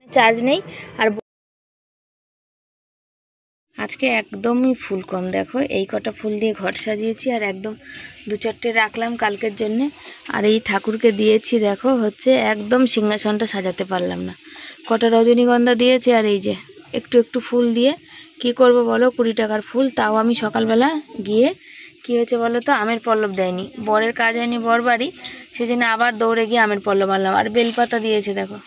Charge নেই। আর আজকে একদমই ফুল কম, দেখো এই কটা ফুল দিয়ে ঘর সাজিয়েছি আর একদম 2-4টে রাখলাম কালকের জন্যে। আর এই ঠাকুরকে দিয়েছি, দেখো হচ্ছে একদম সিংহাসনটা সাজাতে পারলাম না। কটা রজনীগন্ধা দিয়েছি আর এই যে একটু একটু ফুল দিয়ে কি করব বলো, 20 টাকার ফুল। তাও আমি সকালবেলা গিয়ে কি হয়েছে বলো তো, আমের পল্লব দেয়নি, বরের কাজ হয়নি বর বাড়ি, সেজন্য আবার দৌড়ে গিয়ে আমের পল্লব আনলাম। আর বেলপাতা দিয়েছে, দেখো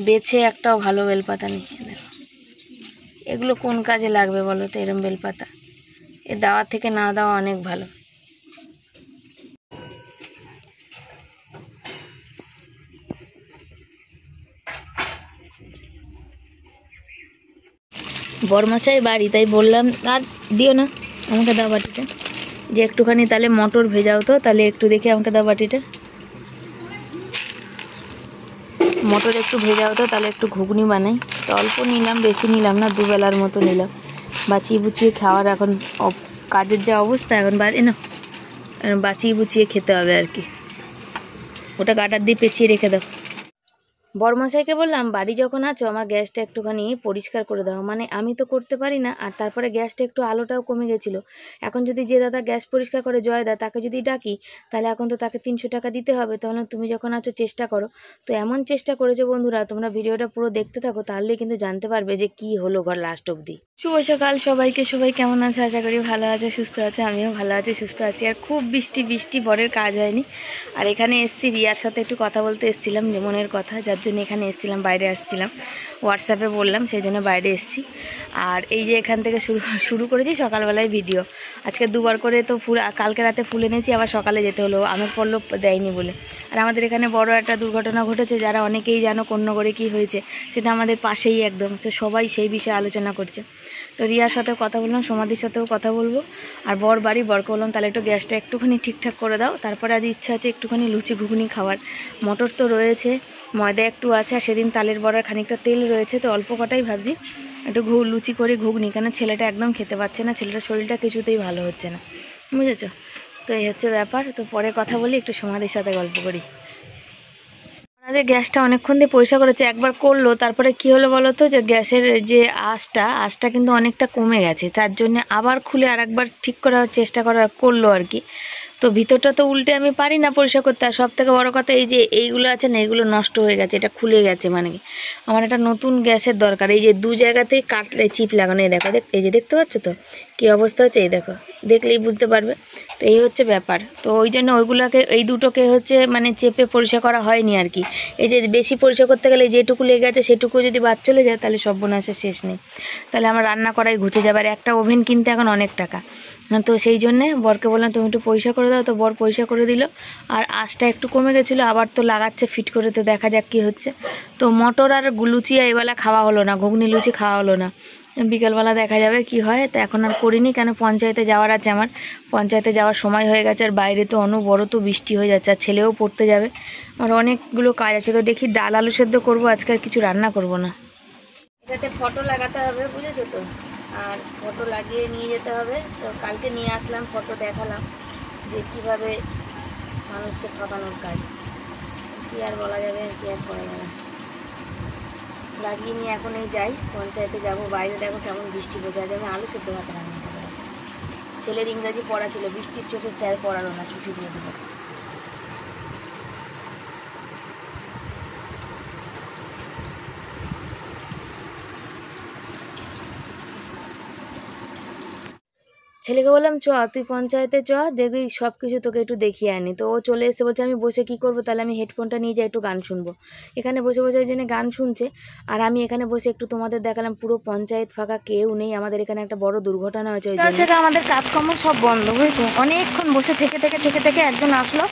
বেছে একটাও ভালো বেলপাতা নেই। দেখো এগুলো কোন কাজে লাগবে বলো তো, এরম বেলপাতা এ দেওয়ার থেকে না দেওয়া অনেক ভালো। বরমশাই বাড়ি, তাই বললাম আর দিও না, আমাকে দাও বাটিটা, যে একটুখানি তাহলে মটর ভেজাও তো, তাহলে একটু দেখে আমাকে দাও বাটিটা, মটর একটু ভেজাও তো, তাহলে একটু ঘুগনি বানাই। তো অল্প নিলাম, বেশি নিলাম না, দুবেলার মতো নিলাম। বাঁচিয়ে বুচিয়ে খাওয়ার এখন কাজের যা অবস্থা, এখন না বাঁচিয়ে বুচিয়ে খেতে হবে আর কি। ওটা গাটার দিয়ে পেঁচিয়ে রেখে দাও। বরমশাইকে বললাম বাড়ি যখন আছো আমার গ্যাসটা একটুখানি পরিষ্কার করে দাও, মানে আমি তো করতে পারি না। আর তারপরে গ্যাসটা একটু আলোটাও কমে গেছিলো। এখন যদি যে দাদা গ্যাস পরিষ্কার করে, জয়দা, তাকে যদি ডাকি, তাহলে এখন তো তাকে 300 টাকা দিতে হবে। তাহলে তুমি যখন আছো চেষ্টা করো। তো এমন চেষ্টা করেছে বন্ধুরা, তোমরা ভিডিওটা পুরো দেখতে থাকো, তাহলেই কিন্তু জানতে পারবে যে কি হলো ঘর লাস্ট অবধি। শুভ সকাল সবাইকে, সবাই কেমন আছে? আশা করি ভালো আছে, সুস্থ আছে। আমিও ভালো আছি, সুস্থ আছি। আর খুব বৃষ্টি, বরের কাজ হয়নি। আর এখানে এসছি, রিয়ার সাথে একটু কথা বলতে এসেছিলাম, যে মনের কথা, যার জন্য এখানে এসেছিলাম। বাইরে আসছিলাম, হোয়াটসঅ্যাপে বললাম, সেই জন্য বাইরে এসেছি। আর এই যে এখান থেকে শুরু করেছি সকালবেলায় ভিডিও। আজকে 2বার করে তো ফুল, কালকে রাতে ফুল এনেছি, আবার সকালে যেতে হলো, আমের পল্লব দেয়নি বলে। আর আমাদের এখানে বড় একটা দুর্ঘটনা ঘটেছে, যারা অনেকেই জানো কোন্নগরে কি হয়েছে, সেটা আমাদের পাশেই একদম। তো সবাই সেই বিষয়ে আলোচনা করছে। তো রিয়ার সাথেও কথা বললাম, সমাধির সাথেও কথা বলবো। আর বরকে বললাম তাহলে একটু গ্যাসটা একটুখানি ঠিকঠাক করে দাও। তারপরে আজ ইচ্ছা আছে একটুখানি লুচি ঘুগনি খাওয়ার। মটর তো রয়েছে, ময়দা একটু আছে, আর সেদিন তালের বড়ার খানিকটা তেল রয়েছে, তো অল্প কটাই ভাবছি একটু লুচি করে ঘুগনি। কেন ছেলেটা একদম খেতে পাচ্ছে না, ছেলেটার শরীরটা কিছুতেই ভালো হচ্ছে না, বুঝেছো? তো এই হচ্ছে ব্যাপার। তো পরে কথা বলি, একটু সমাধির সাথে গল্প করি। যে গ্যাসটা অনেকক্ষণ দিয়ে পরিষ্কার করেছে, একবার করলো, তারপরে কি হলো বলো তো, যে গ্যাসের যে আঁচটা কিন্তু অনেকটা কমে গেছে, তার জন্য আবার খুলে আর একবার ঠিক করার চেষ্টা করলো আর কি। তো ভিতরটা তো উল্টে আমি পারি না পরিষ্কার করতে। আর সব থেকে বড় কথা, এই যে এইগুলো আছে না, এগুলো নষ্ট হয়ে গেছে, এটা খুলে গেছে, মানে কি আমার একটা নতুন গ্যাসের দরকার। এই যে 2 জায়গাতেই কাটলে চিপ লাগানো, এই দেখো, এই যে দেখতে পাচ্ছ তো কি অবস্থা হচ্ছে, এই দেখো, দেখলেই বুঝতে পারবে। তো এই হচ্ছে ব্যাপার। তো ওই জন্য ওইগুলোকে, এই দুটোকে হচ্ছে মানে চেপে পরিষ্কার করা হয়নি আর কি। এই যে বেশি পরিষ্কার করতে গেলে যেটুকু লেগে আছে সেটুকু যদি বাদ চলে যায়, তাহলে সর্বনাশের শেষ নেই, তাহলে আমার রান্না করাই ঘুচে যাবে। আর একটা ওভেন কিনতে এখন অনেক টাকা। তো সেই জন্যে বরকে বললাম তুমি একটু পয়সা করে দাও। তো বর পয়সা করে দিল। আর আঁচটা একটু কমে গেছিলো, আবার তো লাগাচ্ছে ফিট করে, তো দেখা যাক কী হচ্ছে। তো মটর আর লুচি এবেলা খাওয়া হলো না, ঘুগনি লুচি খাওয়া হলো না, বিকালবেলা দেখা যাবে কি হয়। তো এখন আর করিনি, কেন পঞ্চায়েতে যাওয়ার আছে আমার, পঞ্চায়েতে যাওয়ার সময় হয়ে গেছে। আর বাইরে তো অনবরত বৃষ্টি হয়ে যাচ্ছে, আর ছেলেও পড়তে যাবে, আর অনেকগুলো কাজ আছে। তো দেখি ডাল আলু সেদ্ধ করবো, আজকে আর কিছু রান্না করব না। এটাতে ফটো লাগাতে হবে, বুঝেছো তো, আর ফটো লাগিয়ে নিয়ে যেতে হবে। তো কালকে নিয়ে আসলাম, ফটো দেখালাম যে কিভাবে মানুষকে ঠকানোর কাজ, কি আর বলা যাবে, কি আর করা যাবে। লাগিয়ে নিয়ে এখন এই যাই, পঞ্চায়েতে যাব। বাইরে দেখো কেমন বৃষ্টি পড়ছে, আজ আমি আলু সেদ্ধ ভাত রান্না করবো। ছেলের ইংরাজি পড়া ছিল, বৃষ্টির চোটে স্যার পড়ালো না, ছুটি দিয়ে দিল। ছেলেকে বললাম চ তুই পঞ্চায়েতে চ, দেখবি সব কিছু তোকে একটু দেখিয়ে আনি। তো ও চলে এসে বলছে আমি বসে কি করব, তাহলে আমি হেডফোনটা নিয়ে যাই, একটু গান শুনবো। এখানে বসে বসে ওই জন্য গান শুনছে, আর আমি এখানে বসে একটু তোমাদের দেখালাম। পুরো পঞ্চায়েত ফাঁকা, কেউ নেই। আমাদের এখানে একটা বড় দুর্ঘটনা হয়েছে, ওই জন্য আমাদের কাজকর্ম সব বন্ধ হয়েছে। অনেকক্ষণ বসে থেকে একজন আসলো,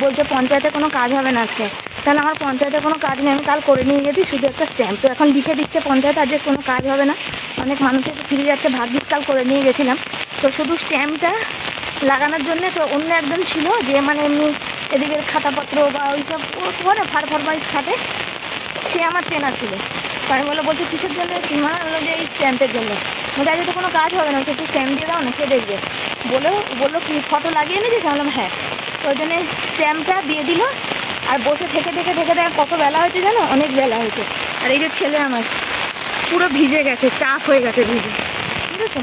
বলছে পঞ্চায়েতে কোনো কাজ হবে না আজকে। তাহলে আমার পঞ্চায়েতে কোনো কাজ নেই, আমি কাল করে নিয়ে গেছি, শুধু একটা স্ট্যাম্প। তো এখন লিখে দিচ্ছে পঞ্চায়েত আজকে কোনো কাজ হবে না। অনেক মানুষ এসে ফিরে যাচ্ছে, ভাগ্যিস কাল করে নিয়ে গেছিলাম। তো শুধু স্ট্যাম্পটা লাগানোর জন্য তো অন্য একজন ছিল, যে মানে এমনি এদিকের খাতাপত্র বা ওই সব করে ফারমাইজ খাটে, সে আমার চেনা ছিল। তো আমি বলছি কিসের জন্য সীমা, বললো যে এই স্ট্যাম্পের জন্য। বলছে আজকে তো কোনো কাজ হবে না, একটু স্ট্যাম্প দিয়ে দাও না, কে দেখবে। বললো কি ফটো লাগিয়ে নিয়েছিস? বললাম হ্যাঁ। তো ওই জন্যে স্ট্যাম্পটা দিয়ে দিল। আর বসে থেকে কত বেলা হয়েছে জানো, অনেক বেলা হয়েছে। আর এই যে ছেলে আমার পুরো ভিজে গেছে, চাপ হয়ে গেছে ভিজে, ঠিক আছে।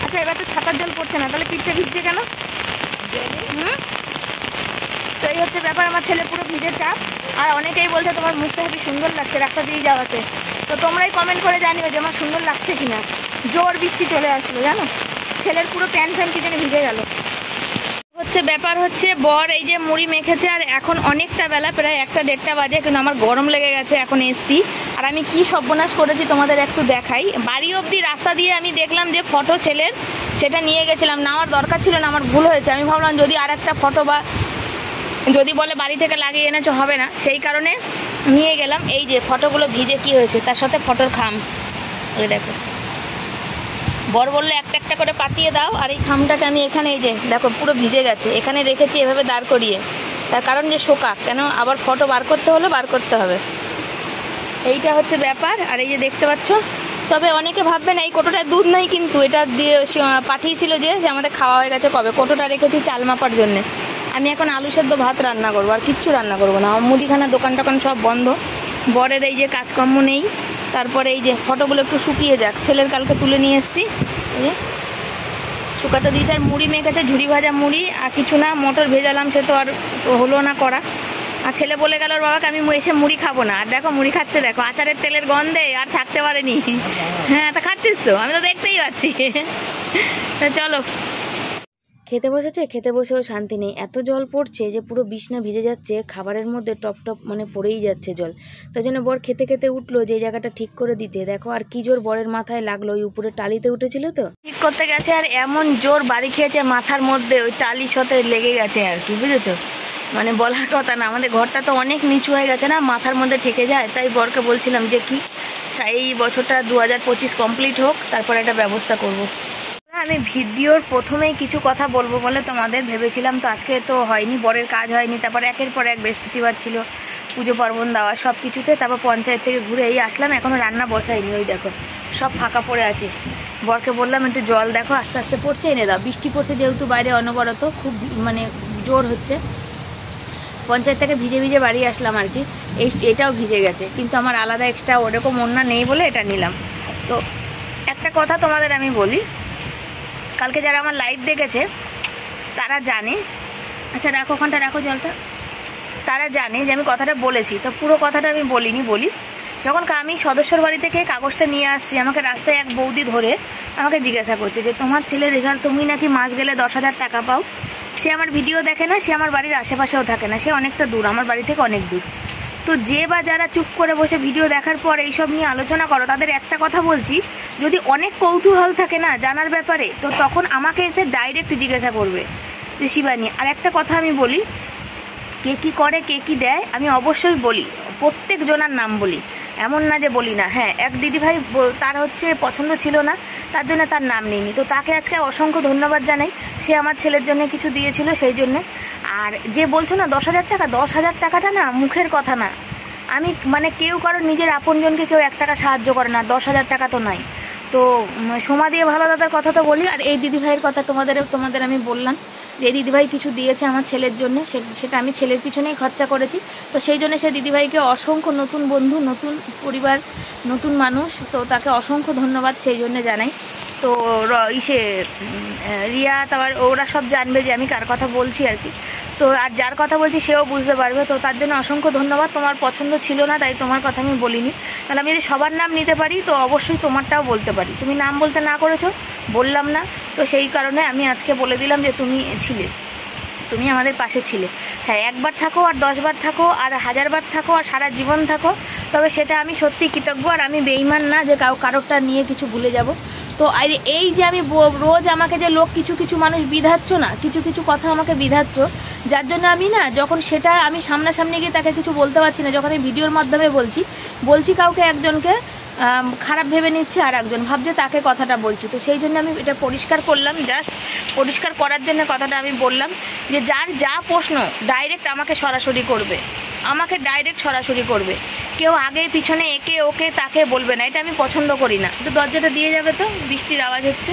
আচ্ছা এবার তো ছাতার জল পড়ছে না, তাহলে পিঠটা ভিজছে কেন? তো এই হচ্ছে ব্যাপার, আমার ছেলে পুরো ভিজে চাপ। আর অনেকেই বলছে তোমার মুখটা হেবি সুন্দর লাগছে রাস্তা দিয়ে যাওয়াতে, তো তোমরাই কমেন্ট করে জানিও যে আমার সুন্দর লাগছে কিনা। জোর বৃষ্টি চলে আসলো জানো, ছেলের পুরো প্যান্ট ফ্যান কি যেন ভিজে গেল। হচ্ছে ব্যাপার হচ্ছে বর এই যে মুড়ি মেখেছে, আর এখন অনেকটা বেলা, প্রায় 1-1:30 বাজে, কিন্তু আমার গরম লেগে গেছে এখন এসছি। আর আমি কি সর্বনাশ করেছি তোমাদের একটু দেখাই। বাড়ি অবধি রাস্তা দিয়ে আমি দেখলাম যে ফটো ছেলের, সেটা নিয়ে গেছিলাম, নেওয়ার দরকার ছিল না, আমার ভুল হয়েছে। আমি ভাবলাম যদি আর একটা ফটো বা যদি বলে বাড়ি থেকে লাগিয়ে এনেছো হবে না, সেই কারণে নিয়ে গেলাম। এই যে ফটোগুলো ভিজে কি হয়েছে, তার সাথে ফটোর খাম, ওই দেখো। বর বললে একটা একটা করে পাতিয়ে দাও, আর এই খামটাকে আমি এখানে এই যে দেখো পুরো ভিজে গেছে, এখানে রেখেছি এভাবে দাঁড় করিয়ে, তার কারণ যে শোকাক, কেন আবার ফটো বার করতে হলে বার করতে হবে, এইটা হচ্ছে ব্যাপার। আর এই যে দেখতে পাচ্ছ, তবে অনেকে ভাববেন এই কোটোটায় দুধ নাই, কিন্তু এটা দিয়ে পাঠিয়েছিল যে আমাদের খাওয়া হয়ে গেছে কবে। কোটোটা রেখেছি চাল মাপার জন্যে। আমি এখন আলু সেদ্ধ ভাত রান্না করবো, আর কিচ্ছু রান্না করবো না। আমার মুদিখানা দোকান টোকান সব বন্ধ, বরের এই যে কাজকর্ম নেই। তারপরে এই যে ফটোগুলো একটু শুকিয়ে যাক, ছেলের কালকে তুলে নিয়ে এসেছি, এই যে শুকাতে দিয়েছে। আর মুড়ি মেখেছে, ঝুড়ি ভাজা মুড়ি, আর কিছু না, মটর ভেজালাম, সে তো আর হলো না করা। আর ছেলে বলে গেল ওর বাবাকে আমি এসে মুড়ি খাবো না, আর দেখো মুড়ি খাচ্ছে, দেখো আচারের তেলের গন্ধে আর থাকতে পারেনি। হ্যাঁ তা খাচ্ছিস তো, আমি তো দেখতেই পাচ্ছি। চলো, খেতে বসেছে, খেতে বসেও শান্তি নেই, এত জল পড়ছে যে পুরো বিছনা ভিজে যাচ্ছে, খাবারের মধ্যে টপ টপ মানে পড়েই যাচ্ছে জল। তাই জন্য বর খেতে খেতে উঠলো যে জায়গাটা ঠিক করে দিতে, দেখো আর কি জোর বরের মাথায় লাগলো, ওই উপরে টালিতে উঠেছিল তো ঠিক করতে গেছে, আর এমন জোর বাড়ি খেয়েছে মাথার মধ্যে, ওই টালির সাথে লেগে গেছে আর কি, বুঝেছো। মানে বলার কথা না, আমাদের ঘরটা তো অনেক নিচু হয়ে গেছে না, মাথার মধ্যে ঠেকে যায়। তাই বরকে বলছিলাম যে কি এই বছরটা 2025 কমপ্লিট হোক, তারপর একটা ব্যবস্থা করব। আমি ভিডিওর প্রথমেই কিছু কথা বলবো বলে তোমাদের ভেবেছিলাম, তো আজকে তো হয়নি, বরের কাজ হয়নি। তারপর একের পর এক বৃহস্পতিবার ছিল, পুজো পার্বণ দেওয়া সব কিছুতে, তারপর পঞ্চায়েত থেকে ঘুরে এই আসলাম, এখনও রান্না বসাইনি। ওই দেখো সব ফাঁকা পড়ে আছে। বরকে বললাম একটু জল দেখো আস্তে আস্তে পড়ছে, এনে দাও। বৃষ্টি পড়ছে যেহেতু বাইরে অনবরত, খুব মানে জোর হচ্ছে। পঞ্চায়েত থেকে ভিজে ভিজে বাড়ি আসলাম আর কি, এটাও ভিজে গেছে, কিন্তু আমার আলাদা এক্সট্রা ওরকম ওড়না নেই বলে এটা নিলাম। তো একটা কথা তোমাদের আমি বলি, কালকে যারা আমার লাইভ দেখেছে তারা জানে, আচ্ছা রাখো ওখানটা, রাখো জলটা, তারা জানে যে আমি কথাটা বলেছি। তো পুরো কথাটা আমি বলি। যখন আমি সদস্যর বাড়ি থেকে কাগজটা নিয়ে আসছি, আমাকে রাস্তায় এক বৌদি ধরে আমাকে জিজ্ঞাসা করছে যে তোমার ছেলের রেজাল্ট, তুমি নাকি মাস গেলে 10,000 টাকা পাও। সে আমার ভিডিও দেখে না, সে আমার বাড়ির আশেপাশেও থাকে না, সে অনেকটা দূর, আমার বাড়ি থেকে অনেক দূর। তো যে বা যারা চুপ করে বসে ভিডিও দেখার পর এইসব নিয়ে আলোচনা করো, তাদের একটা কথা বলছি, যদি অনেক কৌতূহল থাকে না জানার ব্যাপারে, তো তখন আমাকে এসে ডাইরেক্ট জিজ্ঞাসা করবে যে শিবানী। আর একটা কথা আমি বলি, কে কী করে কে কী দেয় আমি অবশ্যই বলি, প্রত্যেক জনার নাম বলি, এমন না যে বলি না। হ্যাঁ, এক দিদিভাই তার হচ্ছে পছন্দ ছিল না, তার জন্য তার নাম নেইনি, তো তাকে আজকে অসংখ্য ধন্যবাদ জানাই, সে আমার ছেলের জন্য কিছু দিয়েছিল সেই জন্যে। আর যে বলছো না 10,000 টাকা, 10,000 টাকাটা না মুখের কথা না, আমি মানে কেউ কারোর নিজের আপনজনকে কেউ 1 টাকা সাহায্য করে না, 10,000 টাকা তো নাই। তো সোমা দিয়ে ভালো দাদার কথা তো বলি, আর এই দিদিভাইয়ের কথা তোমাদের আমি বললাম যে দিদিভাই কিছু দিয়েছে আমার ছেলের জন্য, সেটা আমি ছেলের পিছনেই খরচা করেছি। তো সেই জন্য সে দিদিভাইকে অসংখ্য, নতুন বন্ধু, নতুন পরিবার, নতুন মানুষ, তো তাকে অসংখ্য ধন্যবাদ সেই জন্য জানাই। তো রিয়া তারপর ওরা সব জানবে যে আমি কার কথা বলছি আর কি। তো আর যার কথা বলছি সেও বুঝতে পারবে, তো তার জন্য অসংখ্য ধন্যবাদ। তোমার পছন্দ ছিল না তাই তোমার কথা আমি বলিনি, তাহলে আমি যদি সবার নাম নিতে পারি তো অবশ্যই তোমারটাও বলতে পারি। তুমি নাম বলতে না করেছো, বললাম না, তো সেই কারণে আমি আজকে বলে দিলাম যে তুমি ছিলে, তুমি আমাদের পাশে ছিলে। হ্যাঁ, একবার থাকো আর 10 বার থাকো আর 1000 বার থাকো আর সারা জীবন থাকো, তবে সেটা আমি সত্যি কৃতজ্ঞ। আর আমি বেঈমান না যে কারোরটা নিয়ে কিছু ভুলে যাব। তো আর এই যে আমি রোজ আমাকে যে লোক কিছু মানুষ বিধাচ্ছ না, কিছু কথা আমাকে বিধাচ্ছ, যার জন্য আমি না, যখন সেটা আমি সামনাসামনি গিয়ে তাকে কিছু বলতে পারছি না, যখন আমি ভিডিওর মাধ্যমে বলছি কাউকে একজনকে খারাপ ভেবে নিচ্ছে, আর একজন ভাবছে তাকে কথাটা বলছি। তো সেই জন্য আমি এটা পরিষ্কার করলাম, জাস্ট পরিষ্কার করার জন্য কথাটা আমি বললাম যে যার যা প্রশ্ন ডাইরেক্ট আমাকে সরাসরি করবে, কেউ আগে পিছনে একে ওকে তাকে বলবে না, এটা আমি পছন্দ করি না। তো দরজাটা দিয়ে যাবে তো, বৃষ্টির আওয়াজ হচ্ছে,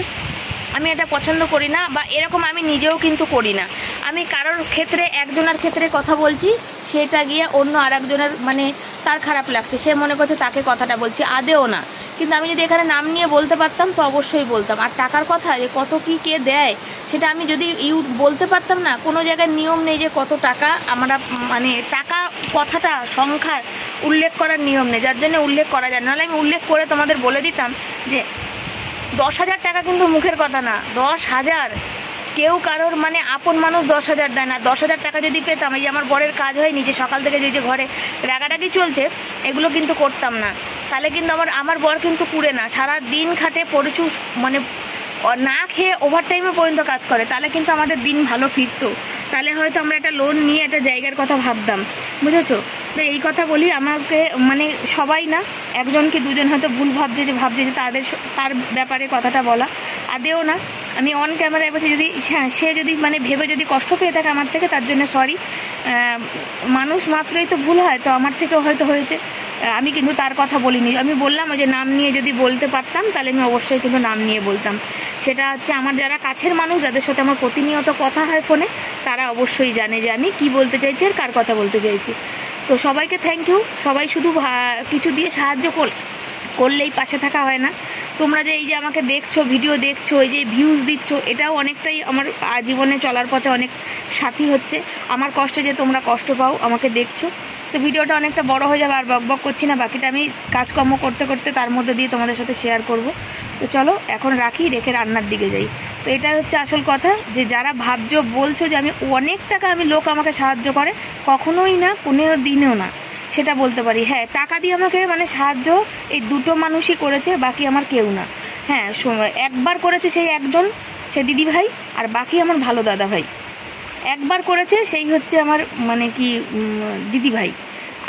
আমি এটা পছন্দ করি না, বা এরকম আমি নিজেও কিন্তু করি না। আমি কারোর ক্ষেত্রে একজনের ক্ষেত্রে কথা বলছি, সেটা গিয়ে অন্য আর একজনের মানে তার খারাপ লাগছে, সে মনে করছে তাকে কথাটা বলছি, আদেও না। কিন্তু আমি যদি এখানে নাম নিয়ে বলতে পারতাম তো অবশ্যই বলতাম। আর টাকার কথা যে কত কী কে দেয় সেটা আমি যদি বলতে পারতাম না, কোনো জায়গায় নিয়ম নেই যে কত টাকা আমরা মানে টাকা কথাটা সংখ্যার উল্লেখ করার নিয়ম নেই, যার জন্য উল্লেখ করা যায়। নাহলে আমি উল্লেখ করে তোমাদের বলে দিতাম যে 10,000 টাকা কিন্তু মুখের কথা না, 10,000। কেউ কারোর মানে আপন মানুষ 10,000 দেয় না। 10,000 টাকা যদি পেতাম, এই যে আমার বরের কাজ হয়নি যে সকাল থেকে যে ঘরে রাগারাগি চলছে, এগুলো কিন্তু করতাম না। তাহলে কিন্তু আমার বর কিন্তু কুড়ে না, সারা দিন খাটে প্রচুর মানে না খেয়ে ওভার টাইমে পর্যন্ত কাজ করে, তাহলে কিন্তু আমাদের দিন ভালো ফিরতো। তাহলে হয়তো আমরা একটা লোন নিয়ে একটা জায়গার কথা ভাবতাম, বুঝেছো? তো এই কথা বলি, আমাকে মানে সবাই না, একজন কি দুজন হয়তো ভুল ভাবছে যে তার ব্যাপারে কথাটা বলা, আদেও না। আমি অন ক্যামেরায় বলছি, যদি সে যদি মানে ভেবে যদি কষ্ট পেয়ে থাকে আমার থেকে, তার জন্য সরি। মানুষ মাত্রই তো ভুল হয়, তো আমার থেকেও হয়তো হয়েছে। আমি কিন্তু তার কথা বলিনি, আমি বললাম ওই যে নাম নিয়ে যদি বলতে পারতাম তাহলে আমি অবশ্যই কিন্তু নাম নিয়ে বলতাম। সেটা হচ্ছে আমার যারা কাছের মানুষ, যাদের সাথে আমার প্রতিনিয়ত কথা হয় ফোনে, তারা অবশ্যই জানে যে আমি কি বলতে চাইছি আর কার কথা বলতে চাইছি। তো সবাইকে থ্যাংক ইউ। সবাই শুধু কিছু দিয়ে সাহায্য করলেই পাশে থাকা হয় না। তোমরা যে এই যে আমাকে দেখছো, ভিডিও দেখছো, এই যে ভিউজ দিচ্ছ, এটাও অনেকটাই আমার জীবনে চলার পথে অনেক সাথী হচ্ছে। আমার কষ্টে যে তোমরা কষ্ট পাও আমাকে দেখছো। তো ভিডিওটা অনেকটা বড় হয়ে যাবে, আর বক করছি না, বাকিটা আমি কাজকর্ম করতে করতে তার মধ্যে দিয়ে তোমাদের সাথে শেয়ার করব। তো চলো এখন রাখি, রেখে রান্নার দিকে যাই। তো এটা হচ্ছে আসল কথা, যে যারা ভাবছো বলছো যে আমি অনেক টাকা লোক আমাকে সাহায্য করে, কখনোই না, কোনো দিনেও না। সেটা বলতে পারি, হ্যাঁ টাকা দিয়ে আমাকে মানে সাহায্য এই দুটো মানুষই করেছে, বাকি আমার কেউ না। হ্যাঁ একবার করেছে সেই একজন, সে দিদি ভাই, আর বাকি আমার ভালো দাদা ভাই। একবার করেছে সেই হচ্ছে আমার মানে কি দিদি ভাই,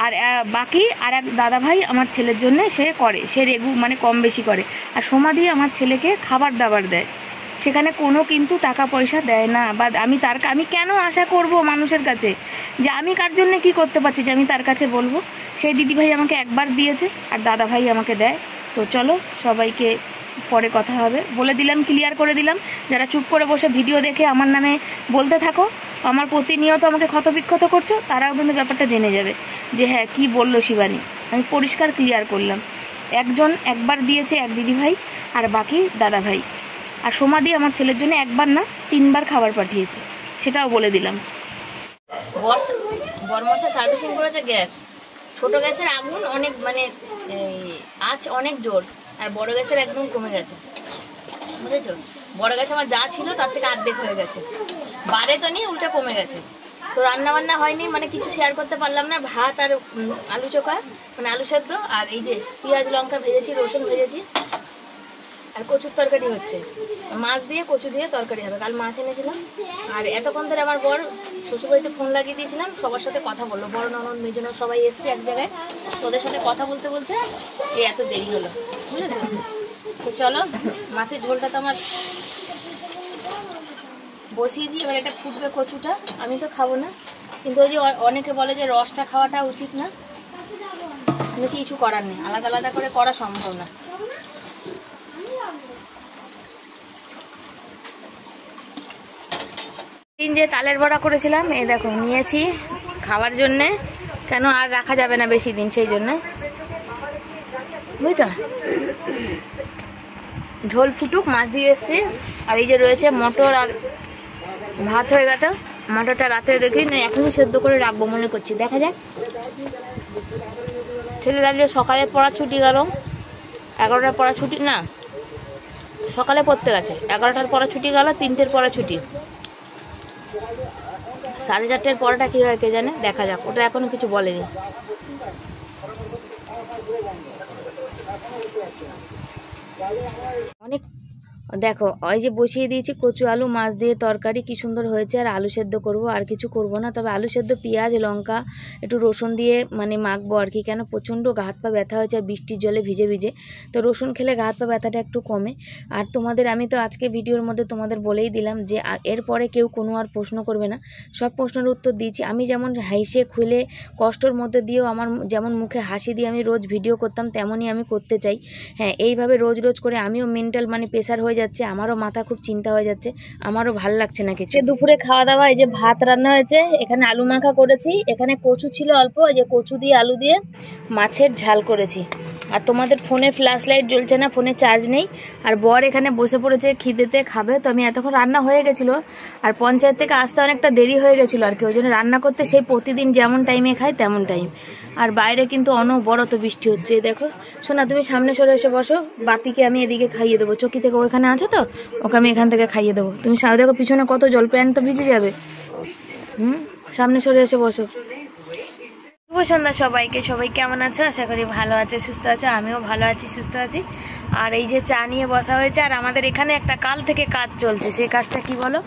আর বাকি আর এক দাদা ভাই আমার ছেলের জন্য সে করে, সে মানে কম বেশি করে। আর সমাধি আমার ছেলেকে খাবার দাবার দেয়, সেখানে কোনো কিন্তু টাকা পয়সা দেয় না। বা আমি কেন আশা করব মানুষের কাছে যে আমি কার জন্য কি করতে পারছি যে আমি তার কাছে বলবো। সেই দিদিভাই আমাকে একবার দিয়েছে, আর দাদা ভাই আমাকে দেয়। তো চলো সবাইকে পরে কথা হবে, বলে দিলাম, ক্লিয়ার করে দিলাম। যারা চুপ করে বসে ভিডিও দেখে আমার নামে বলতে থাকো, আমার প্রতিনিয়ত আমাকে ক্ষতবিক্ষত করছো, তারাও কিন্তু ব্যাপারটা জেনে যাবে যে হ্যাঁ কি বললো শিবানী। আমি পরিষ্কার ক্লিয়ার করলাম, একজন একবার দিয়েছে, এক দিদিভাই, আর বাকি দাদা ভাই। আর সমাধি আমার ছেলের জন্য একবার না 3বার খাবার পাঠিয়েছে, সেটাও বলে দিলাম। বর্মশা সার্ভিসিং করেছে গ্যাস, ছোট গ্যাসের আগুন অনেক মানে আঁচ অনেক জোর, আর বড় গ্যাসের একদম কমে গেছে, বুঝেছো? বড় গ্যাস আমার যা ছিল তার থেকে অর্ধেক হয়ে গেছে, বাড়ে তো নেই, উল্টে কমে গেছে। তো রান্না বান্না হয়নি, মানে কিছু শেয়ার করতে পারলাম না। ভাত আর আলু চোখা মানে আলু সেদ্ধ, আর এই যে পেঁয়াজ লঙ্কা ভেজেছি, রসুন ভেজেছি, আর কচুর তরকারি হচ্ছে, মাছ দিয়ে কচু দিয়ে তরকারি হবে। কাল মাছ এনেছিলাম। আর এতক্ষণ ধরে আমার বর শ্বশুরবাড়িতে ফোন লাগিয়ে দিয়েছিলাম, সবার সাথে কথা বললো, বড় ননদ মেজনো সবাই এসছে এক জায়গায়, ওদের সাথে কথা বলতে বলতে এই এত দেরি হলো, বুঝেছো? তো চলো, মাছের ঝোলটা তো আমার বসিয়েছি, এবার এটা ফুটবে কচুটা। আমি তো খাবো না, কিন্তু ওই যে অনেকে বলে যে রসটা খাওয়াটা উচিত না, কিন্তু কিছু করার নেই, আলাদা আলাদা করে করা সম্ভব না। যে তালের বড়া করেছিলাম, এই দেখো নিয়েছি খাওয়ার জন্যে, কেন আর রাখা যাবে না বেশি দিন, সেই জন্যে, বুঝছো? ঝোল ফুটুক, মাছ দিয়ে এসছি। আর এই যে রয়েছে মটর, আর ভাত হয়ে গেছে। মটরটা রাতে দেখি না এখনই সেদ্ধ করে রাখবো মনে করছি, দেখা যাক। ছেলের আজকে সকালে পড়া ছুটি গেল, 11টার পড়া ছুটি না, সকালে পড়তে গেছে, 11টার পড়া ছুটি গেল, 3টের পড়া ছুটি, 4:30 পড়াটা কী হয় কে জানে, দেখা যাক, ওটা এখনো কিছু বলেনি। অনেক দেখো ওই যে বসিয়ে দিয়েছি কচু আলু মাছ দিয়ে তরকারি, কি সুন্দর হয়েছে। আর আলু সেদ্ধ করব, আর কিছু করব না। তবে আলু সেদ্ধ পেঁয়াজ লঙ্কা একটু রসুন দিয়ে মানে মাখবো আর কি, কেন প্রচণ্ড গা হাত পা ব্যথা হয়েছে আর বৃষ্টির জলে ভিজে ভিজে, তো রসুন খেলে গা হাত পা ব্যথাটা একটু কমে। আর আমি তো আজকে ভিডিওর মধ্যে তোমাদের বলেই দিলাম যে এরপরে কেউ কোনো আর প্রশ্ন করবে না, সব প্রশ্নের উত্তর দিয়েছি। আমি যেমন হেসে খুলে কষ্টর মধ্যে দিয়েও আমার যেমন মুখে হাসি দিয়ে আমি রোজ ভিডিও করতাম, তেমনই আমি করতে চাই। হ্যাঁ, এইভাবে রোজ রোজ করে আমিও মেন্টাল মানে প্রেশার হয়ে যাচ্ছে, আমারও মাথা খুব চিন্তা হয়ে যাচ্ছে, আমারও ভাল লাগছে না কিছু। দুপুরে খাওয়া দাওয়া, এই যে ভাত রান্না হয়েছে, এখানে আলু মাখা করেছি, এখানে কচু ছিল অল্প, এই যে কচু দিয়ে আলু দিয়ে মাছের ঝাল করেছি। আর তোমাদের ফোনে ফ্ল্যাশ লাইট জ্বলছে না, ফোনে চার্জ নেই। আর বর এখানে বসে পড়েছে খিদেতে খাবে। তো আমি এতক্ষণ রান্না হয়ে গেছিলো, আর পঞ্চায়েত থেকে আসতে অনেকটা দেরি হয়ে গেছিলো আর কি, ওই জন্য রান্না করতে সেই প্রতিদিন যেমন টাইমে খাই তেমন টাইম। আর বাইরে কিন্তু অনবরত বৃষ্টি হচ্ছে। দেখো শোনা, তুমি সামনে সরে এসে বসো, বাপিকে আমি এদিকে খাইয়ে দেবো। চকি থেকে ওইখানে আছে তো, ওকে আমি এখান থেকে খাইয়ে দেবো। তুমি দেখো পিছনে কত জল, প্যান্ট তো ভিজে যাবে। সামনে সরে এসে বসো। শুভ সন্ধ্যা সবাইকে। সবাই কেমন আছো? আশা করি ভালো আছে, সুস্থ আছে। আমিও ভালো আছি, সুস্থ আছি। আর এই যে চা নিয়ে বসা হয়েছে, আর আমাদের এখানে একটা কাল থেকে কাজ চলছে। সেই কাজটা কি বলো?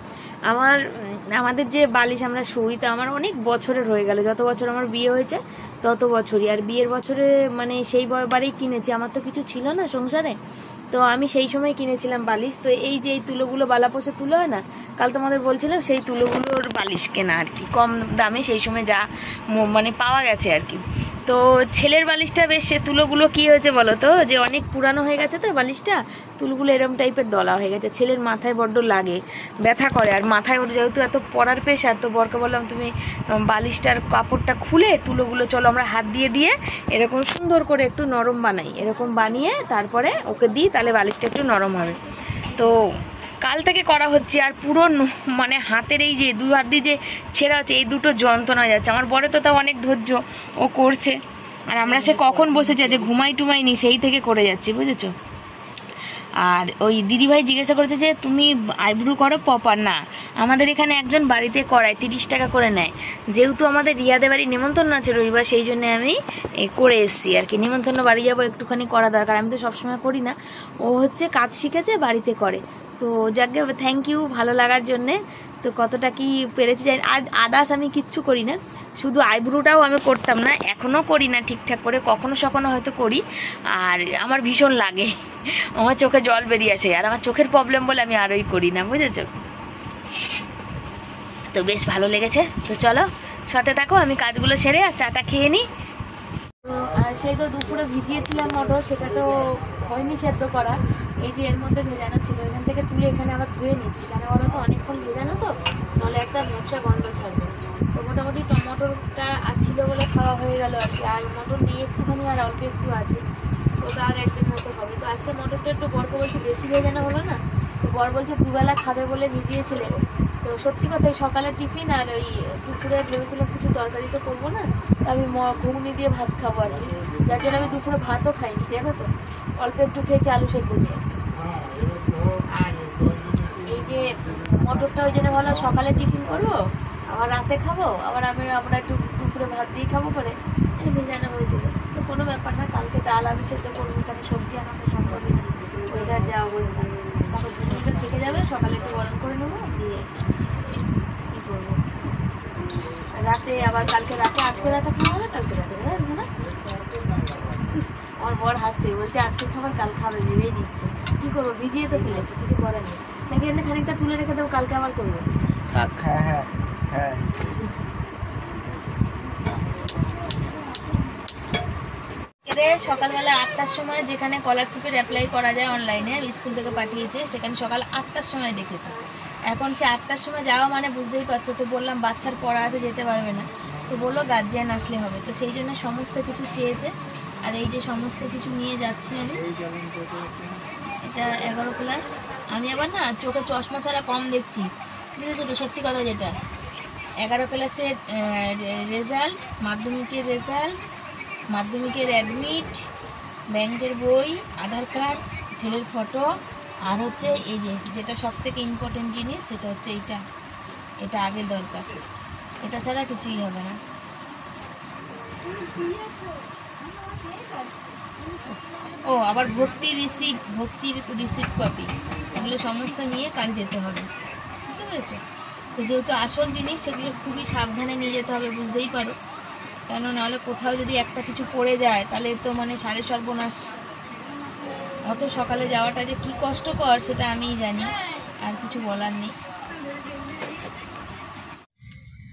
আমাদের যে বালিশ আমরা শুই, তো আমার অনেক বছরের হয়ে গেল, যত বছর আমার বিয়ে হয়েছে তত বছরই। আর বিয়ের বছরে মানে সেই বারেই কিনেছি, আমার তো কিছু ছিল না সংসারে, তো আমি সেই সময় কিনেছিলাম বালিশ। তো এই যে এই তুলোগুলো বালাপোষে তুলো হয় না, কাল তোমাদের বলছিলাম, সেই তুলোগুলোর বালিশ কেনা আর কি, কম দামে সেই সময় যা মানে পাওয়া গেছে আর কি। তো ছেলের বালিশটা বেশ, তুলোগুলো কি হয়েছে বলো তো, যে অনেক পুরানো হয়ে গেছে তো বালিশটা, তুলোগুলো এরকম টাইপের দলা হয়ে গেছে। ছেলের মাথায় বড্ড লাগে, ব্যথা করে। আর মাথায় ওর যেহেতু এত পড়ার প্রেশার, তো বরকে বললাম তুমি বালিশটার কাপড়টা খুলে তুলোগুলো চলো আমরা হাত দিয়ে দিয়ে এরকম সুন্দর করে একটু নরম বানাই, এরকম বানিয়ে তারপরে ওকে দিই, তাহলে বালিশটা একটু নরম হবে। তো কাল থেকে করা হচ্ছে। আর পুরো মানে হাতের এই যে দু হাত দিয়ে যে ছেঁড়া হচ্ছে, এই দুটো যন্ত্রণা হয়ে যাচ্ছে। আমার বড় তো তাও অনেক ধৈর্য, ও করছে। আর আমরা সে কখন বসেছি, যে ঘুমাই টুমাইনি সেই থেকে করে যাচ্ছি, বুঝেছো। আর ওই দিদিভাই জিজ্ঞাসা করেছে যে তুমি আইব্রু করো প্রপার? না, আমাদের এখানে একজন বাড়িতে করায়, 30 টাকা করে নেয়। যেহেতু আমাদের রিয়াদের বাড়ি নিমন্ত্রণ আছে রবিবার, সেই জন্য আমি করে এসেছি আর কি। নিমন্ত্রণ বাড়ি যাবো, একটুখানি করা দরকার, আমি তো সবসময় করি না। ও হচ্ছে কাজ শিখেছে, বাড়িতে করে। তো যাকে থ্যাংক ইউ ভালো লাগার জন্যে। তো কতটা কি পেরেছি জানি। আর আদার্স আমি কিচ্ছু করি না, শুধু আইব্রোটাও আমি করতাম না, এখনও করি না ঠিকঠাক করে, কখনো সখনো হয়তো করি। আর আমার ভীষণ লাগে, আমার চোখে জল বেরিয়ে আসে, আর আমার চোখের প্রবলেম বলে আমি আরোই করি না, বুঝেছো। তো বেশ ভালো লেগেছে। তো চলো সাথে থাকো, আমি কাজগুলো সেরে আর চাটা খেয়ে নিই। তো সেই তো দুপুরে ভিজিয়েছিলাম মটর, সেটা তো হয়নি সেদ্ধ করা। এই যে এর মধ্যে ভেজানো ছিল, এখান থেকে তুলে এখানে আবার ধুয়ে নিচ্ছি, কেন বলো তো অনেকক্ষণ ভেজানো তো, নাহলে একটা ব্যবসা গন্ধ ছাড়বে। তো মোটামুটি টমেটোটা ছিল বলে খাওয়া হয়ে গেল আর কি। আর মটর নেই একটুখানি, আর অল্প একটু আছে, তো ওটা আর একদিন মতো হবে। তো আজকে মটরটা একটু বরকে বলছি বেশি ভেজানো হলো না, তো বর বলছে দুবেলা খাবে বলে ভিজিয়েছিলেন। তো সত্যি কথাই সকালে টিফিন আর ওই দুপুরে ভেবেছিলাম কিছু তরকারি তো করবো না, তো আমি ঘুগনি দিয়ে ভাত খাবো আর কি, যার জন্য আমি দুপুরে ভাতও খাইনি, দেখো তো অল্প একটু খেয়েছি আলু সেদ্ধ দিয়ে। আর এই যে মটরটা ওই জন্য ভালো, সকালে টিফিন করবো, আবার রাতে খাবো, আবার আমরা একটু দুপুরে ভাত দিয়ে খাবো করে ভেজানো হয়েছিল। তো কোনো ব্যাপার না, কালকে ডাল আমি সেদ্ধ করবো, কেন সবজি আনা তো সম্ভব না, ওইটার যা অবস্থা। মটর ঘুগনিটা থেকে যাবে, সকালে একটু গরম করে নেবো, দিয়ে কী করবো রাতে, আবার কালকে রাতে, আজকে রাতে খাওয়া হবে, কালকে রাতে বুঝছো না। আমার বর হাসতে বলছে আজকে খাবার কাল খাবে, ভেবেই দিচ্ছে। কি করবো, ভিজিয়ে তো ফেলেছি, কিছু করার নেই। নাকি এনে খানিকটা তুলে রেখে দেবো, কালকে আবার করবো। সকালবেলা 8টার সময়, যেখানে স্কলারশিপের অ্যাপ্লাই করা যায় অনলাইনে, স্কুল থেকে পাঠিয়েছে, সেখানে সকাল 8টার সময় দেখেছে। এখন সে 8টার সময় যাওয়া মানে বুঝতেই পারছো। তো বললাম বাচ্চার পড়া আছে, যেতে পারবে না, তো বললো গার্জিয়ান আসলে হবে। তো সেই জন্য সমস্ত কিছু চেয়েছে, আর এই যে সমস্ত কিছু নিয়ে যাচ্ছি আমি। এটা 11 ক্লাস। আমি আবার না চোখে চশমা ছাড়া কম দেখছি, বুঝেছো তো, সত্যি কথা যেটা। 11 ক্লাসের রেজাল্ট, মাধ্যমিকের রেজাল্ট, মাধ্যমিকের অ্যাডমিট, ব্যাংকের বই, আধার কার্ড, ছেলের ফটো, আর হচ্ছে এই যে যেটা সব থেকে ইম্পর্টেন্ট জিনিস, সেটা হচ্ছে এটা আগে দরকার, এটা ছাড়া কিছুই হবে না। ও আবার ভর্তির রিসিপ্ট কপি, এগুলো সমস্ত নিয়ে কাল যেতে হবে, বুঝতে পেরেছো। তো যেহেতু আসল জিনিস, সেগুলো খুবই সাবধানে নিয়ে যেতে হবে, বুঝতেই পারো, কেন নাহলে কোথাও যদি একটা কিছু পড়ে যায় তাহলে তো মানে সাড়ে সর্বনাশ। অত সকালে যাওয়াটা যে কি কষ্টকর সেটা আমিই জানি, আর কিছু বলার নেই।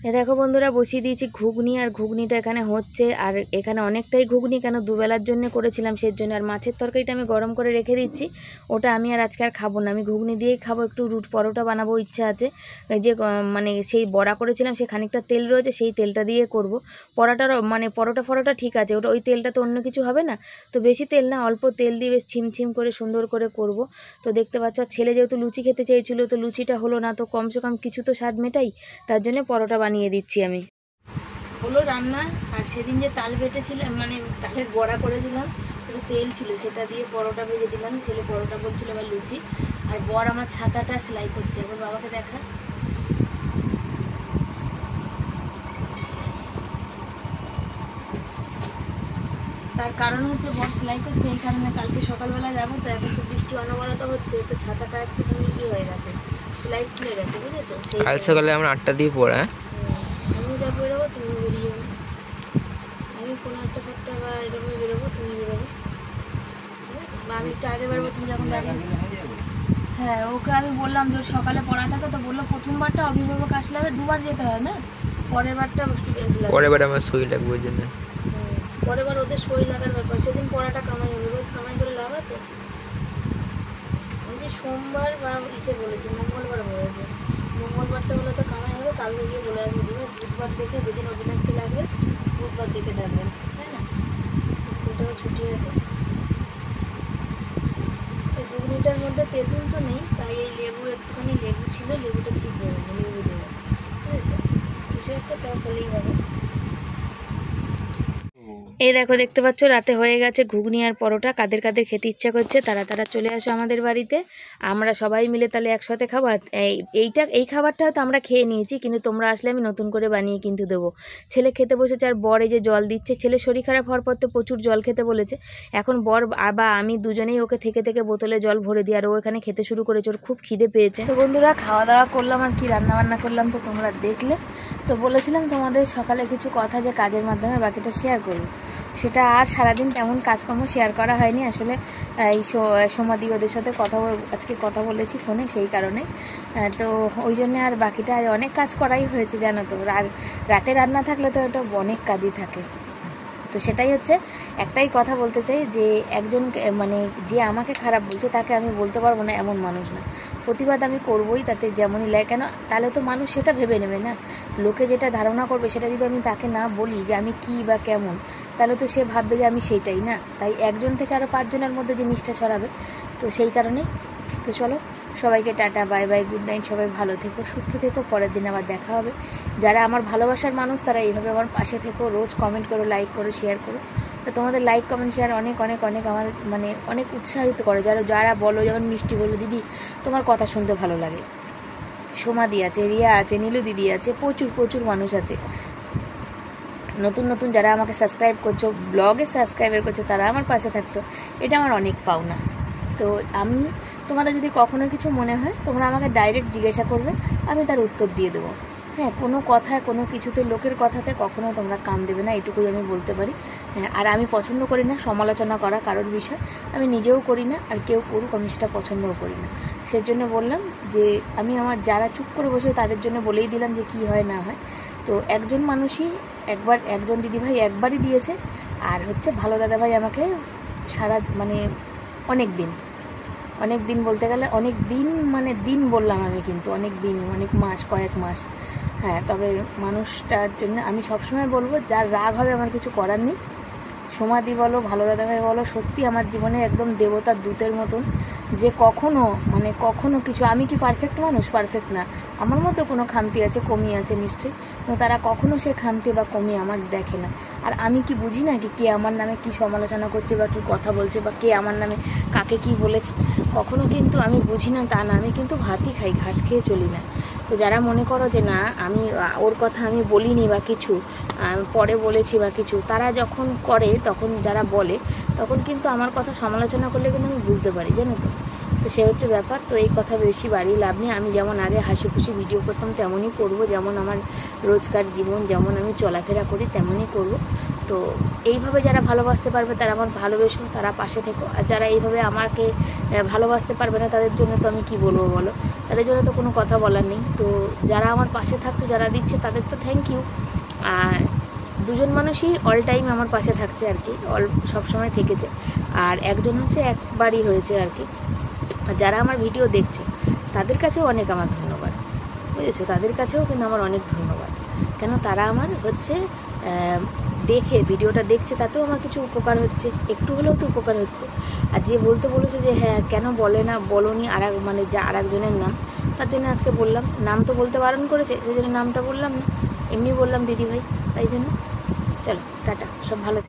দেখো বন্ধুরা, বসিয়ে দিয়েছি ঘুগনি, আর ঘুগনিটা এখানে হচ্ছে। আর এখানে অনেকটাই ঘুগনি, কেন দুবেলার জন্য করেছিলাম সেই জন্য। আর মাছের তরকারিটা আমি গরম করে রেখে দিচ্ছি, ওটা আমি আর আজকে আর খাবো না, আমি ঘুগনি দিয়েই খাবো। একটু পরোটা বানাবো ইচ্ছা আছে, এই যে মানে সেই বড়া করেছিলাম সে খানিকটা তেল রয়েছে, সেই তেলটা দিয়ে করব পরোটার। মানে পরোটা ঠিক আছে, ওটা ওই তেলটা তো অন্য কিছু হবে না, তো বেশি তেল না, অল্প তেল দিয়ে বেশ ছিমছিম করে সুন্দর করে করব। তো দেখতে পাচ্ছ, ছেলে যেহেতু লুচি খেতে চেয়েছিল, তো লুচিটা হলো না, তো কমসে কম কিছু তো স্বাদ মেটাই, তার জন্য পরোটা বানিয়ে দিচ্ছি আমি। হলো রান্না। আর সেদিন যে তাল বেটেছিলাম, মানে তালের বড়া করেছিলাম, একটু তেল ছিল, সেটা দিয়ে পরোটা ভেজে দিলাম। ছেলে পরোটা বলছিল, আবার লুচি। আর বর আমার ছাতাটা সেলাই করছে, এখন বাবাকে দেখা। তার কারণ হচ্ছে বর সেলাই করছে, এই কারণে কালকে সকালবেলা যাবো, তো এখন তো বৃষ্টি অনবরত হচ্ছে, তো ছাতাটা একটু ই হয়ে গেছে, সেলাই খুলে গেছে, বুঝেছো? কাল সকালে আমরা 8টা দিয়ে পড়া, আমি যা বেরোবো তুমি বেরিয়ে, আমি 8:30 বা এরকমই বেরোবো, তুমি বেরোবো, বা আমি একটু আগে বেরোবো, তুমি যখন দাঁড়িয়ে। হ্যাঁ, ওকে আমি বললাম যে সকালে পড়া থাকে, তো বললো প্রথমবারটা অভিভাবক আসলে হবে, দুবার যেতে হয় না, পরের বারটা পরের বার আমার সই লাগবে ওই জন্য। পরের বার ওদের সই লাগার ব্যাপার, সেদিন পড়াটা কামাই হবে, রোজ কামাই করে লাভ আছে? আমি যে সোমবার বা এসে বলেছি, মঙ্গলবার বলেছে, মঙ্গলবারটা হলে তো কামাই হবে, কালকে গিয়ে বলে আসবে, বুধবার দেখে যেদিন অবিনাশকে লাগবে বুধবার দেখে ডাকবেন, তাই না? স্কুলটাও ছুটি আছে। এই ঘুগনিটার মধ্যে তেঁতুল তো নেই, তাই এই লেবু, একটুখানি লেবু ছিল, লেবুটা চিপে দেবো, লেবু দেবো, বুঝেছো? কিছু একটা টক হলেই হবে। এই দেখো, দেখতে পাচ্ছ রাতে হয়ে গেছে ঘুগনি আর পরোটা। কাদের কাদের খেতে ইচ্ছা করছে তারা তারা চলে আসো আমাদের বাড়িতে, আমরা সবাই মিলে তাহলে একসাথে খাবো। এই খাবারটা হয়তো আমরা খেয়ে নিয়েছি, কিন্তু তোমরা আসলে আমি নতুন করে বানিয়ে কিন্তু দেবো। ছেলে খেতে বসেছে, আর বর এই যে জল দিচ্ছে। ছেলে শরীর খারাপ হওয়ার পর তো প্রচুর জল খেতে বলেছে, এখন বর বা আমি দুজনেই ওকে থেকে থেকে বোতলে জল ভরে দিই, আর ও এখানে খেতে শুরু করেছে, ওর খুব খিদে পেয়েছে। তো বন্ধুরা, খাওয়া দাওয়া করলাম, আর কি রান্না বান্না করলাম তো তোমরা দেখলে। তো বলেছিলাম তোমাদের সকালে কিছু কথা যে কাজের মাধ্যমে বাকিটা শেয়ার করবো, সেটা আর সারাদিন তেমন কাজকর্ম শেয়ার করা হয়নি আসলে। এই সমাধি ওদের সাথে আজকে কথা বলেছি ফোনে, সেই কারণে। তো ওই জন্য আর বাকিটা অনেক কাজ করাই হয়েছে, জানো তো। রাতে রান্না থাকলে তো ওটা অনেক কাজই থাকে। তো সেটাই হচ্ছে, একটাই কথা বলতে চাই যে একজন মানে যে আমাকে খারাপ বলছে তাকে আমি বলতে পারবো না এমন মানুষ না, প্রতিবাদ আমি করবোই, তাতে যেমনই লাগে কেন, তাহলে তো মানুষ সেটা ভেবে নেবে না। লোকে যেটা ধারণা করবে সেটা যদি আমি তাকে না বলি যে আমি কী বা কেমন, তাহলে তো সে ভাববে যে আমি সেইটাই না। তাই একজন থেকে আরও 5 জনের মধ্যে জিনিসটা ছড়াবে, তো সেই কারণেই। তো চলো, সবাইকে tata, bye bye, good night, সবাই ভালো থেকো, সুস্থ থেকো, পরের দিন আবার দেখা হবে। যারা আমার ভালোবাসার মানুষ তারা এইভাবে আমার পাশে থেকো, রোজ কমেন্ট করো, লাইক করো, শেয়ার করো। তো তোমাদের লাইক কমেন্ট শেয়ার অনেক অনেক অনেক আমার মানে অনেক উৎসাহিত করে। যারা বলো, যেমন মিষ্টি বলো, দিদি তোমার কথা শুনতে ভালো লাগে, সমাধি আছে, রিয়া আছে, নীলু দিদি আছে, প্রচুর প্রচুর মানুষ আছে। নতুন নতুন যারা আমাকে সাবস্ক্রাইব করছো, ব্লগে সাবস্ক্রাইবার করছো, তারা আমার পাশে থাকছো, এটা আমার অনেক পাওনা। তো আমি তোমাদের যদি কখনো কিছু মনে হয় তোমরা আমাকে ডাইরেক্ট জিজ্ঞাসা করবে, আমি তার উত্তর দিয়ে দেবো। হ্যাঁ, কোনো কথায় কোনো কিছুতে লোকের কথাতে কখনো তোমরা কান দেবে না, এটুকুই আমি বলতে পারি। হ্যাঁ, আর আমি পছন্দ করি না সমালোচনা করা কারোর বিষয়, আমি নিজেও করি না, আর কেউ করুক আমি সেটা পছন্দও করি না। সেজন্য বললাম যে আমি আমার যারা চুপ করে বসে তাদের জন্য বলেই দিলাম যে কী হয় না হয়। তো একজন মানুষই একজন দিদিভাই একবারই দিয়েছে, আর হচ্ছে ভালো দাদাভাই আমাকে সারা মানে অনেক দিন বলতে গেলে অনেক দিন, মানে দিন বললাম আমি, কিন্তু অনেক দিন, অনেক মাস, কয়েক মাস। হ্যাঁ, তবে মানুষটার জন্য আমি সবসময় বলবো, যার রাগ হবে আমার কিছু করার নেই। সমাধি বলো, ভালো দাদাভাই বলো, সত্যি আমার জীবনে একদম দেবতার দূতের মতন, যে কখনো কিছু, আমি কি পারফেক্ট মানুষ? পারফেক্ট না, আমার মধ্যে কোনো খামতি আছে, কমি আছে নিশ্চয়ই, কিন্তু তারা কখনো সে খামতি বা কমি আমার দেখে না। আর আমি কি বুঝি না কি কে আমার নামে কি সমালোচনা করছে বা কি কথা বলছে, বা কে আমার নামে কাকে কি বলেছে, কখনো কিন্তু আমি বুঝি না তা না, আমি কিন্তু ভাতই খাই, ঘাস খেয়ে চলি না। তো যারা মনে করো যে না আমি ওর কথা আমি বলিনি বা কিছু পরে বলেছি বা কিছু, তারা যখন করে, তখন যারা বলে, তখন কিন্তু আমার কথা সমালোচনা করলে কিন্তু আমি বুঝতে পারি, জানো তো। তো সে হচ্ছে ব্যাপার। তো এই কথা বেশি বাড়িয়ে লাভ নেই। আমি যেমন আগে হাসি খুশি ভিডিও করতাম তেমনই করব, যেমন আমার রোজকার জীবন, যেমন আমি চলাফেরা করি তেমনই করব। তো এইভাবে যারা ভালোবাসতে পারবে তারা আমার ভালোবেসো, তারা পাশে থেকো। আর যারা এইভাবে আমাকে ভালোবাসতে পারবে না তাদের জন্য তো আমি কি বলবো বলো, তাদের জন্য তো কোনো কথা বলার নেই। তো যারা আমার পাশে থাকছো, যারা দিচ্ছে, তাদের তো থ্যাংক ইউ। আর দুজন মানুষই অল টাইম আমার পাশে থাকছে আর কি, সবসময় থেকেছে। আর একজন হচ্ছে একবারই হয়েছে আর কি। আর যারা আমার ভিডিও দেখছো তাদের কাছেও অনেক আমার ধন্যবাদ, বুঝেছো? তাদের কাছেও কিন্তু আমার অনেক ধন্যবাদ। কেন, তারা আমার হচ্ছে দেখে ভিডিওটা দেখছে, তাতেও আমার কিছু উপকার হচ্ছে, একটু হলেও তো উপকার হচ্ছে। আর যে বলেছে যে হ্যাঁ কেন বলোনি মানে যা আরেকজনের নাম, তার জন্য আজকে বললাম। নাম তো বলতে বারণ করেছে, সেই জন্য নামটা বললাম না, এমনি বললাম দিদি ভাই, তাই জন্য। চলো টাটা, সব ভালো।